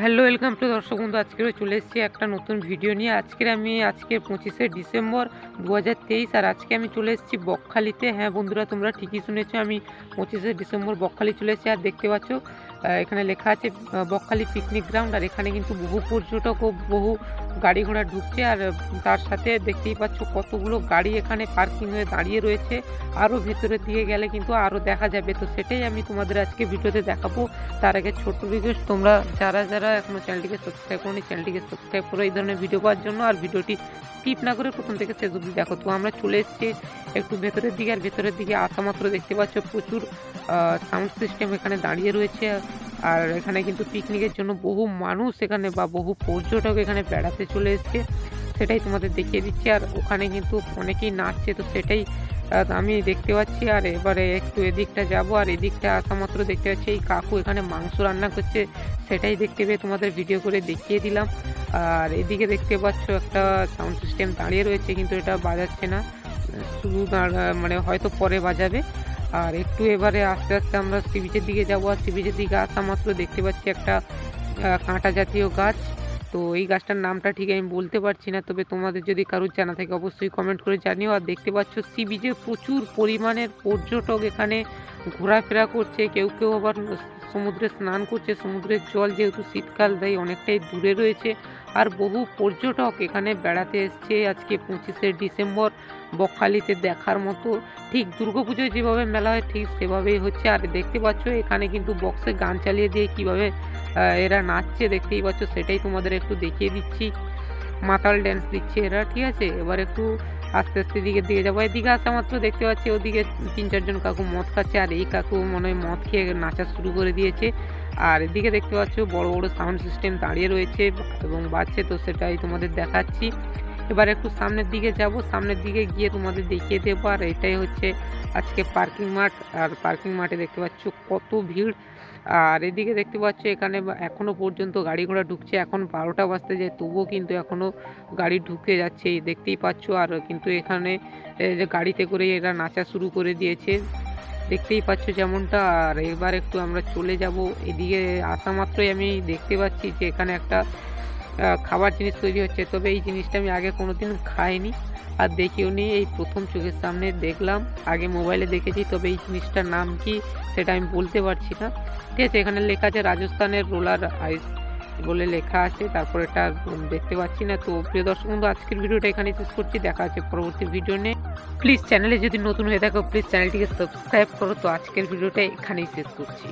Hello welcome to দর্শক বন্ধু। আজকেরও চলে এসেছি একটা নতুন ভিডিও নিয়ে। আজকে 25শে ডিসেম্বর 2023 আর আজকে আমি চলে এসেছি বকখালিতে। হ্যাঁ বন্ধুরা, তোমরা ঠিকই শুনেছো, আমি 25শে ডিসেম্বর বকখালি চলে এসেছি। আর দেখতে পাচ্ছ এখানে লেখা আছে বকখালি পিকনিক গ্রাউন্ড। আর এখানে কিন্তু বহু পর্যটক ও বহু গাড়ি ঘোড়া ঢুকছে। আর তার সাথে দেখতেই পাচ্ছ কতগুলো গাড়ি এখানে পার্কিং হয়ে দাঁড়িয়ে রয়েছে। আরও ভেতরের দিকে গেলে কিন্তু আরও দেখা যাবে, তো সেটাই আমি তোমাদের আজকে ভিডিওতে দেখাবো। তার আগে ছোট্ট রিকোয়েস্ট, তোমরা যারা এখনো চ্যানেলটিকে সাবস্ক্রাইব করোনি চ্যানেলটিকে সাবস্ক্রাইব করো এই ধরনের ভিডিও পাওয়ার জন্য। আর ভিডিওটি স্কিপ না করে প্রথম থেকে শেষ অবধি দেখো। তো আমরা চলে এসেছি একটু ভেতরের দিকে। আর ভেতরের দিকে আসা মাত্র দেখতে পাচ্ছ প্রচুর সাউন্ড সিস্টেম এখানে দাঁড়িয়ে রয়েছে। আর এখানে কিন্তু পিকনিকের জন্য বহু মানুষ এখানে বা বহু পর্যটক এখানে বেড়াতে চলে এসছে, সেটাই তোমাদের দেখিয়ে দিচ্ছি। আর ওখানে কিন্তু অনেকেই নাচছে, তো সেটাই আমি দেখতে পাচ্ছি। আর এবারে একটু এদিকটা যাব। আর এদিকটা আসা মাত্র দেখতে পাচ্ছি এই কাকু এখানে মাংস রান্না করছে, সেটাই দেখতে পেয়ে তোমাদের ভিডিও করে দেখিয়ে দিলাম। আর এদিকে দেখতে পাচ্ছ একটা সাউন্ড সিস্টেম দাঁড়িয়ে রয়েছে, কিন্তু এটা বাজাচ্ছে না, শুধু মানে হয়তো পরে বাজাবে। আর একটু এবারে আস্তে আস্তে আমরা সি বিচের দিকে যাবো। আর সি বিচের দিকে আসা মাত্র দেখতে পাচ্ছি একটা কাঁটা জাতীয় গাছ। তো এই গাছটার নামটা ঠিক আমি বলতে পারছি না, তবে তোমাদের যদি কারোর জানা থাকে অবশ্যই কমেন্ট করে জানিও। আর দেখতে পাচ্ছ সি বিচে প্রচুর পরিমাণের পর্যটক এখানে ঘোরাফেরা করছে, কেউ কেউ আবার সমুদ্রে স্নান করছে। সমুদ্রের জল যেহেতু শীতকাল তাই অনেকটাই দূরে রয়েছে। আর বহু পর্যটক এখানে বেড়াতে এসছে আজকে 25শে ডিসেম্বর বকখালিতে দেখার মতো। ঠিক দুর্গাপুজোয় যেভাবে মেলা হয় ঠিক সেভাবেই হচ্ছে। আর দেখতে পাচ্ছ এখানে কিন্তু বক্সে গান চালিয়ে দিয়ে কিভাবে এরা নাচছে দেখতেই পাচ্ছ, সেটাই তোমাদের একটু দেখিয়ে দিচ্ছি। মাতাল ড্যান্স দিচ্ছে এরা, ঠিক আছে। এবার একটু আস্তে আস্তে দিকে যাবো। এদিকে আসা মাত্র দেখতে পাচ্ছি ওদিকে 3-4 জন কাকু মদ খাচ্ছে। আর এই কাকু মনে হয় মদ খেয়ে নাচা শুরু করে দিয়েছে। আর এদিকে দেখতে পাচ্ছ বড় বড় সাউন্ড সিস্টেম দাঁড়িয়ে রয়েছে এবং বাজছে, তো সেটাই তোমাদের দেখাচ্ছি। এবার একটু সামনের দিকে যাব, সামনের দিকে গিয়ে তোমাদের দেখিয়ে দেবো। আর এটাই হচ্ছে আজকে পার্কিং মাঠ। আর পার্কিং মাঠে দেখতে পাচ্ছ কত ভিড়। আর এদিকে দেখতে পাচ্ছ এখানে এখনো পর্যন্ত গাড়ি ঘোড়া ঢুকছে। এখন 12টা বাজতে যায়, তবুও কিন্তু এখনো গাড়ি ঢুকে যাচ্ছে, দেখতেই পাচ্ছ। আর কিন্তু এখানে যে গাড়িতে করে এরা নাচা শুরু করে দিয়েছে, দেখতেই পাচ্ছ যেমনটা। আর এবার একটু আমরা চলে যাব। এদিকে আসা মাত্রই আমি দেখতে পাচ্ছি যে এখানে একটা খাবার জিনিস তৈরি হচ্ছে, তবে এই জিনিসটা আমি আগে কোনোদিন খাইনি আর দেখিও নি, এই প্রথম চোখের সামনে দেখলাম। আগে মোবাইলে দেখেছি, তবে এই জিনিসটার নাম কি সেটা আমি বলতে পারছি না, ঠিক আছে। এখানে লেখা আছে রাজস্থানের রোলার আইস বলে লেখা আছে, তারপর এটা দেখতে পাচ্ছি না। তো প্রিয় দর্শক বন্ধু, আজকের ভিডিওটা এখানে শেষ করছি, দেখা আছে পরবর্তী ভিডিও নিয়ে। প্লিজ চ্যানেলে যদি নতুন হয়ে থাকো প্লিজ চ্যানেলটিকে সাবস্ক্রাইব করো। তো আজকের ভিডিওটা এখানেই শেষ করছি।